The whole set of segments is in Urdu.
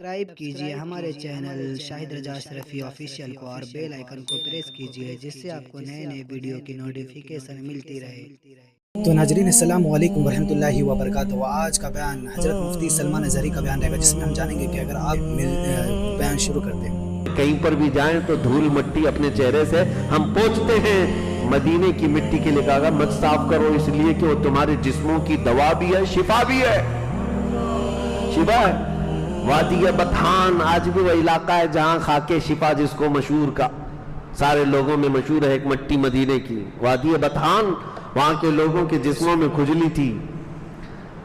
سبسکرائب کیجئے ہمارے چینل شاہد رضا اشرفی آفیشیل کو اور بیل آئیکن کو پریس کیجئے جس سے آپ کو نئے نئے ویڈیو کی نوٹیفیکیشن ملتی رہے۔ تو ناظرین السلام علیکم ورحمۃ اللہ وبرکاتہ۔ آج کا بیان حضرت مفتی سلمان اظہری کا بیان رہے گا، جس میں ہم جانیں گے کہ اگر آپ بیان شروع کرتے ہیں۔ کہیں پر بھی جائیں تو دھول مٹی اپنے چہرے سے ہم پوچھتے ہیں، مدینے کی مٹی کے لیے کہا مت صاف کرو، اس لیے کہ وہ تمہارے جسموں کی دوا بھی ہے، شفا بھی ہے، شفا ہے۔ وادی بطحان آج بھی وہ علاقہ ہے جہاں خاک شفا جس کو مشہور کا سارے لوگوں میں مشہور ہے، ایک مٹی مدینے کی وادی بطحان، وہاں کے لوگوں کے جسموں میں کھجلی تھی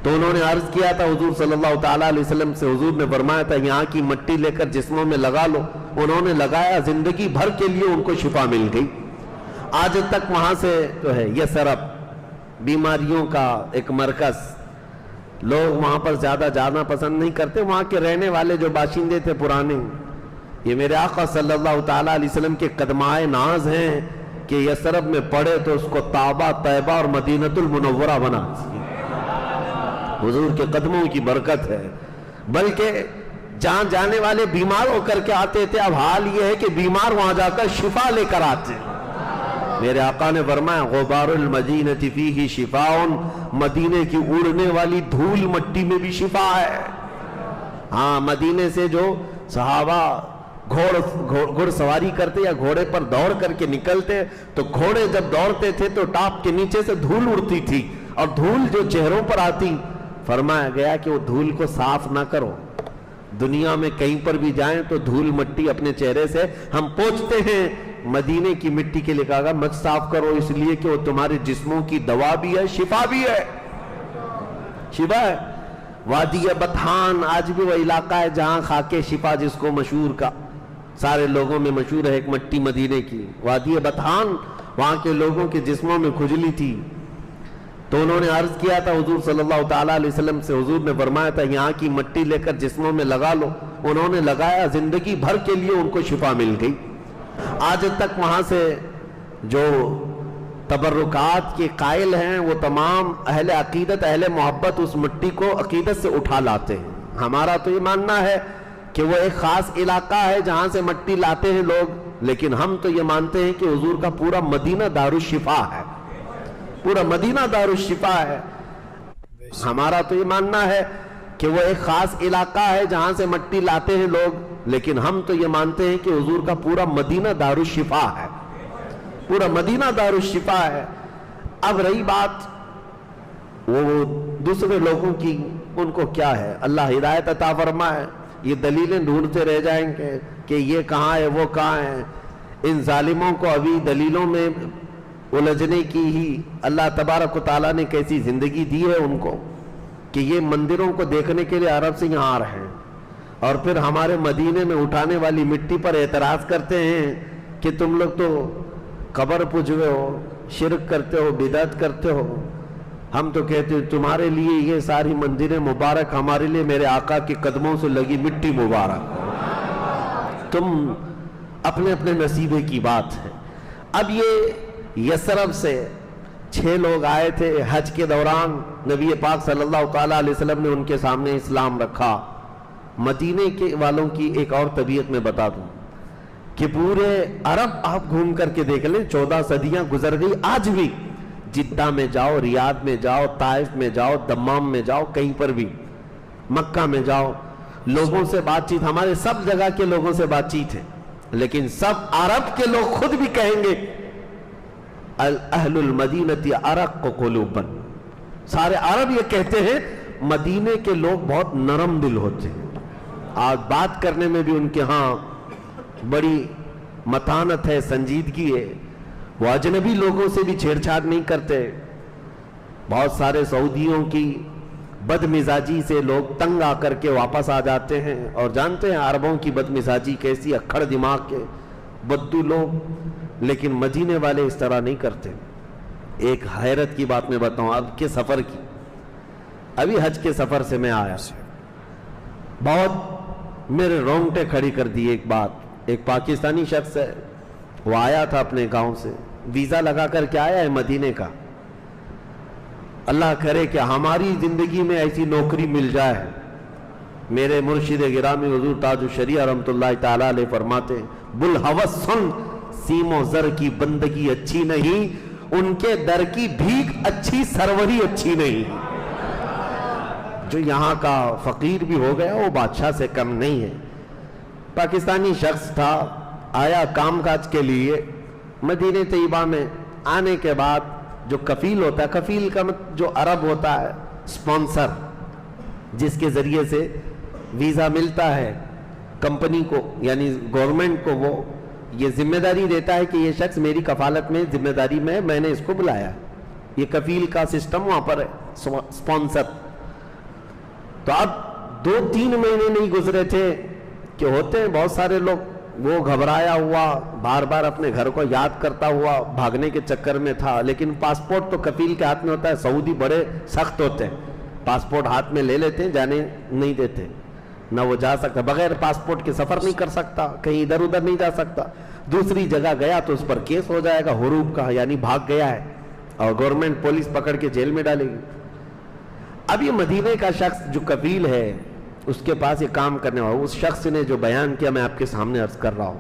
تو انہوں نے عرض کیا تھا حضور صلی اللہ تعالیٰ علیہ وسلم سے، حضور نے فرمایا تھا یہاں کی مٹی لے کر جسموں میں لگا لو، انہوں نے لگایا، زندگی بھر کے لیے ان کو شفا مل گئی۔ آج تک وہاں سے جو ہے یہ سرب بیماریوں کا ایک مرکز، لوگ وہاں پر زیادہ جانا پسند نہیں کرتے، وہاں کے رہنے والے جو باشندے تھے پرانے، یہ میرے آقا صلی اللہ تعالیٰ علیہ وسلم کے قدمائے ناز ہیں کہ یثرب میں پڑھے تو اس کو طابہ، طیبہ اور مدینۃ المنورہ بنا، حضور کے قدموں کی برکت ہے۔ بلکہ جہاں جانے والے بیمار ہو کر کے آتے تھے، اب حال یہ ہے کہ بیمار وہاں جا کر شفا لے کر آتے ہیں۔ میرے آقا نے فرمایا غبار المدینۃ فیہ شفاء، مدینے کی اڑنے والی دھول مٹی میں بھی شفا ہے۔ ہاں، مدینے سے جو صحابہ گھوڑ سواری کرتے یا گھوڑے پر دوڑ کر کے نکلتے تو گھوڑے جب دوڑتے تھے تو ٹاپ کے نیچے سے دھول اڑتی تھی اور دھول جو چہروں پر آتی، فرمایا گیا کہ وہ دھول کو صاف نہ کرو، دنیا میں کہیں پر بھی جائیں تو دھول مٹی اپنے چہرے سے ہم پوچھتے ہیں، مدینے کی مٹی کے لیے کہا مت صاف کرو، اس لیے کہ وہ تمہارے جسموں کی دوا بھی ہے، شفا بھی ہے، شفا ہے۔ وادی بطحان آج بھی وہ علاقہ ہے جہاں خاک شفا جس کو مشہور کا سارے لوگوں میں مشہور ہے، ایک مٹی مدینے کی وادی بطحان، وہاں کے لوگوں کے جسموں میں کھجلی تھی تو انہوں نے عرض کیا تھا حضور صلی اللہ تعالیٰ علیہ وسلم سے، حضور نے فرمایا تھا یہاں کی مٹی لے کر جسموں میں لگا لو، انہوں نے لگایا، زندگی بھر کے لیے ان کو شفا مل گئی۔ آج تک وہاں سے جو تبرکات کے قائل ہیں وہ تمام اہل عقیدت، اہل محبت اس مٹی کو عقیدت سے اٹھا لاتے ہیں۔ ہمارا تو یہ ماننا ہے کہ وہ ایک خاص علاقہ ہے جہاں سے مٹی لاتے ہیں لوگ، لیکن ہم تو یہ مانتے ہیں کہ حضور کا پورا مدینہ دارالشفا ہے، پورا مدینہ دارالشفا ہے۔ ہمارا تو یہ ماننا ہے کہ وہ ایک خاص علاقہ ہے جہاں سے مٹی لاتے ہیں لوگ، لیکن ہم تو یہ مانتے ہیں کہ حضور کا پورا مدینہ دارالشفا ہے، پورا مدینہ دارالشفا ہے۔ اب رہی بات وہ دوسرے لوگوں کی، ان کو کیا ہے، اللہ ہدایت عطا فرمائے، یہ دلیلیں ڈھونڈتے رہ جائیں گے کہ یہ کہاں ہے وہ کہاں ہے۔ ان ظالموں کو ابھی دلیلوں میں الجھنے کی ہی اللہ تبارک و تعالیٰ نے کیسی زندگی دی ہے ان کو کہ یہ مندروں کو دیکھنے کے لیے عرب سے یہاں آ رہے ہیں اور پھر ہمارے مدینے میں اٹھانے والی مٹی پر اعتراض کرتے ہیں کہ تم لوگ تو قبر پوجوے ہو، شرک کرتے ہو، بدعت کرتے ہو۔ ہم تو کہتے ہیں تمہارے لیے یہ ساری مندریں مبارک، ہمارے لیے میرے آقا کے قدموں سے لگی مٹی مبارک۔ تم اپنے اپنے نصیبے کی بات ہے۔ اب یہ یثرب سے 6 لوگ آئے تھے حج کے دوران، نبی پاک صلی اللہ تعالیٰ علیہ وسلم نے ان کے سامنے اسلام رکھا۔ مدینے کے والوں کی ایک اور طبیعت میں بتا دوں کہ پورے عرب آپ گھوم کر کے دیکھ لیں، 14 صدیاں گزر گئی، آج بھی جدہ میں جاؤ، ریاض میں جاؤ، طائف میں جاؤ، دمام میں جاؤ، کہیں پر بھی مکہ میں جاؤ، لوگوں سے بات چیت، ہمارے سب جگہ کے لوگوں سے بات چیت ہے، لیکن سب عرب کے لوگ خود بھی کہیں گے اہل المدینہ ارق قلوبا، سارے عرب یہ کہتے ہیں مدینے کے لوگ بہت نرم دل ہوتے ہیں، آج بات کرنے میں بھی ان کے ہاں بڑی متانت ہے، سنجیدگی ہے، وہ اجنبی لوگوں سے بھی چھیڑ چھاڑ نہیں کرتے۔ بہت سارے سعودیوں کی بد مزاجی سے لوگ تنگ آ کر کے واپس آ جاتے ہیں، اور جانتے ہیں عربوں کی بد مزاجی کیسی، اکھڑ دماغ کے بدو لوگ، لیکن مدینے والے اس طرح نہیں کرتے۔ ایک حیرت کی بات میں بتاؤں، اب کے سفر کی، ابھی حج کے سفر سے میں آیا، بہت میرے رونگٹے کھڑی کر دی ایک بات۔ ایک پاکستانی شخص ہے، وہ آیا تھا اپنے گاؤں سے، ویزا لگا کر کے آیا ہے مدینے کا، اللہ کرے کہ ہماری زندگی میں ایسی نوکری مل جائے میرے مرشد گرامی حضور تاج الشریعہ رحمۃ اللہ تعالی علیہ فرماتے ہیں بلحوث سن، سیم و زر کی بندگی اچھی نہیں، ان کے در کی بھیک اچھی، سروری اچھی نہیں۔ جو یہاں کا فقیر بھی ہو گیا وہ بادشاہ سے کم نہیں ہے۔ پاکستانی شخص تھا، آیا کام کاج کے لیے مدینہ طیبہ میں۔ آنے کے بعد جو کفیل ہوتا ہے، کفیل کا جو عرب ہوتا ہے اسپانسر، جس کے ذریعے سے ویزا ملتا ہے کمپنی کو، یعنی گورنمنٹ کو، وہ یہ ذمہ داری دیتا ہے کہ یہ شخص میری کفالت میں، ذمہ داری میں نے اس کو بلایا۔ یہ کفیل کا سسٹم وہاں پر ہے، اسپانسر۔ تو اب 2-3 مہینے نہیں گزرے تھے کہ ہوتے ہیں بہت سارے لوگ، وہ گھبرایا ہوا، بار بار اپنے گھر کو یاد کرتا ہوا، بھاگنے کے چکر میں تھا۔ لیکن پاسپورٹ تو کفیل کے ہاتھ میں ہوتا ہے، سعودی بڑے سخت ہوتے ہیں، پاسپورٹ ہاتھ میں لے لیتے ہیں، جانے نہیں دیتے، نہ وہ جا سکتا، بغیر پاسپورٹ کے سفر نہیں کر سکتا، کہیں ادھر ادھر نہیں جا سکتا۔ دوسری جگہ گیا تو اس پر کیس ہو جائے گا حروب کا، یعنی بھاگ گیا ہے، اور گورنمنٹ پولیس پکڑ کے جیل میں ڈالے گی۔ اب یہ مدینے کا شخص جو کفیل ہے، اس کے پاس یہ کام کرنے والا، اس شخص نے جو بیان کیا میں آپ کے سامنے عرض کر رہا ہوں۔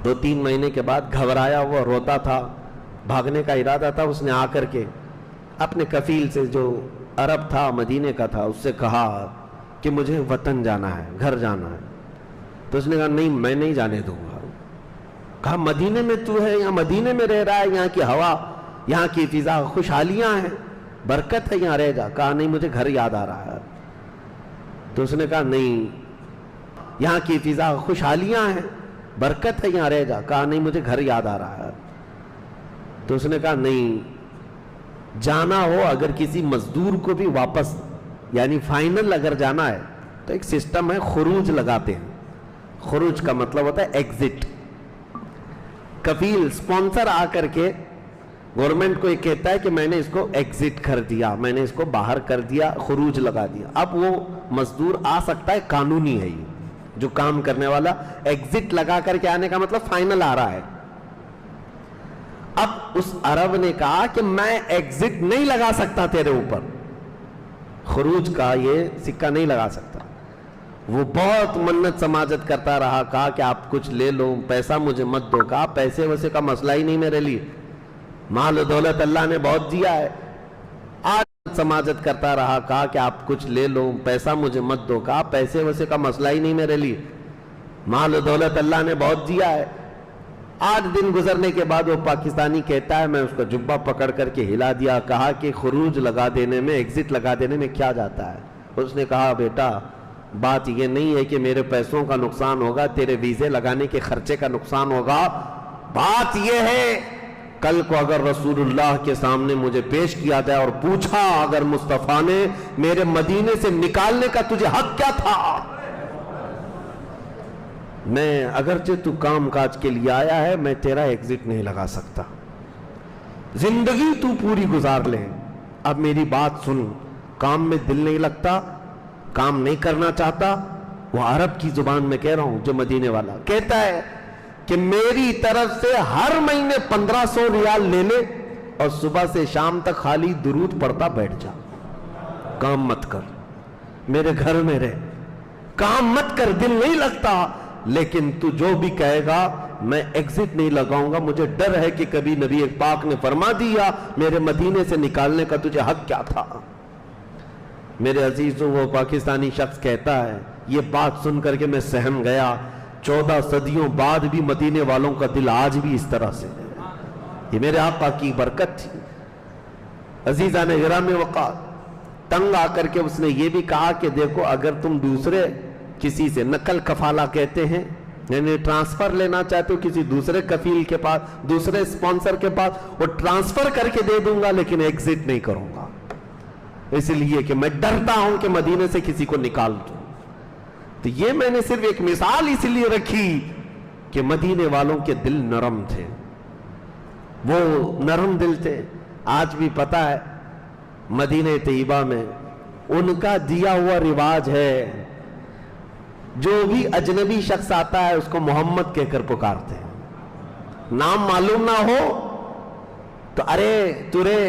2-3 مہینے کے بعد گھبرایا ہوا، روتا تھا، بھاگنے کا ارادہ تھا۔ اس نے آ کر کے اپنے کفیل سے، جو عرب تھا، مدینے کا تھا، اس سے کہا کہ مجھے وطن جانا ہے، گھر جانا ہے۔ تو اس نے کہا نہیں، میں نہیں جانے دوں گا۔ کہا مدینے میں تو ہے، یہاں مدینے میں رہ رہا ہے، یہاں کی ہوا، یہاں کی فضا، خوشحالیاں ہیں، برکت ہے، یہاں رہ جا۔ کہا نہیں، مجھے گھر یاد آ رہا ہے۔ تو اس نے کہا نہیں، یہاں کی فضا، خوشحالیاں ہیں، برکت ہے، یہاں رہ جا۔ کہا نہیں، مجھے گھر یاد آ رہا ہے۔ تو اس نے کہا نہیں، جانا ہو اگر کسی مزدور کو بھی واپس، یعنی فائنل اگر جانا ہے تو ایک سسٹم ہے، خروج لگاتے ہیں۔ خروج کا مطلب ہوتا ہے ایگزٹ۔ کفیل اسپانسر آ کر کے گورنمنٹ کو یہ کہتا ہے کہ میں نے اس کو ایگزٹ کر دیا، میں نے اس کو باہر کر دیا، خروج لگا دیا۔ اب وہ مزدور آ سکتا ہے، قانونی ہے یہ، جو کام کرنے والا ایگزٹ لگا کر کے آنے کا مطلب فائنل آ رہا ہے۔ اب اس عرب نے کہا کہ میں ایگزٹ نہیں لگا سکتا تیرے اوپر، خروج کا یہ سکہ نہیں لگا سکتا۔ وہ بہت منت سماجت کرتا رہا، کہا کہ آپ کچھ لے لو، پیسہ مجھے مت دو۔ کہا پیسے ویسے کا مسئلہ ہی نہیں میرے لیے، مال و دولت اللہ نے بہت دیا ہے۔ آج سماجت کرتا رہا، کہا کہ آپ کچھ لے لو، پیسہ مجھے مت دو۔ کہا پیسے ویسے کا مسئلہ ہی نہیں میرے لیے، مال و دولت اللہ نے بہت دیا ہے۔ 8 دن گزرنے کے بعد وہ پاکستانی کہتا ہے، میں اس کا جبہ پکڑ کر کے ہلا دیا، کہا کہ خروج لگا دینے میں، ایگزٹ لگا دینے میں کیا جاتا ہے؟ اس نے کہا بیٹا بات یہ نہیں ہے کہ میرے پیسوں کا نقصان ہوگا، تیرے ویزے لگانے کے خرچے کا نقصان ہوگا، بات یہ ہے کل کو اگر رسول اللہ کے سامنے مجھے پیش کیا جائے اور پوچھا اگر مصطفیٰ نے میرے مدینے سے نکالنے کا تجھے حق کیا تھا، میں اگرچہ تو کام کاج کے لیے آیا ہے، میں تیرا ایگزٹ نہیں لگا سکتا، زندگی تو پوری گزار لے، اب میری بات سن، کام میں دل نہیں لگتا، کام نہیں کرنا چاہتا۔ وہ عرب کی زبان میں کہہ رہا ہوں، جو مدینے والا کہتا ہے کہ میری طرف سے ہر مہینے 1500 ریال لے لے اور صبح سے شام تک خالی درود پڑھتا بیٹھ جا، کام مت کر، میرے گھر میں رہ، کام مت کر، دل نہیں لگتا، لیکن تو جو بھی کہے گا میں ایگزٹ نہیں لگاؤں گا، مجھے ڈر ہے کہ کبھی نبی پاک نے فرما دیا میرے مدینے سے نکالنے کا تجھے حق کیا تھا۔ میرے عزیزوں، وہ پاکستانی شخص کہتا ہے یہ بات سن کر کے میں سہم گیا، 14 صدیوں بعد بھی مدینے والوں کا دل آج بھی اس طرح سے ہے، یہ میرے آقا کی برکت تھی۔ عزیزان گرامی وقار، تنگ آ کر کے اس نے یہ بھی کہا کہ دیکھو اگر تم دوسرے کسی سے نقل کفالہ کہتے ہیں، یعنی ٹرانسفر لینا چاہتے ہو کسی دوسرے کفیل کے پاس، دوسرے اسپانسر کے پاس، وہ ٹرانسفر کر کے دے دوں گا لیکن ایگزٹ نہیں کروں گا، اس لیے کہ میں ڈرتا ہوں کہ مدینے سے کسی کو نکال دوں۔ تو یہ میں نے صرف ایک مثال اس لیے رکھی کہ مدینے والوں کے دل نرم تھے، وہ نرم دل تھے۔ آج بھی پتہ ہے مدینہ طیبہ میں ان کا دیا ہوا رواج ہے، جو بھی اجنبی شخص آتا ہے اس کو محمد کہہ کر پکارتے ہیں، نام معلوم نہ ہو تو ارے ترے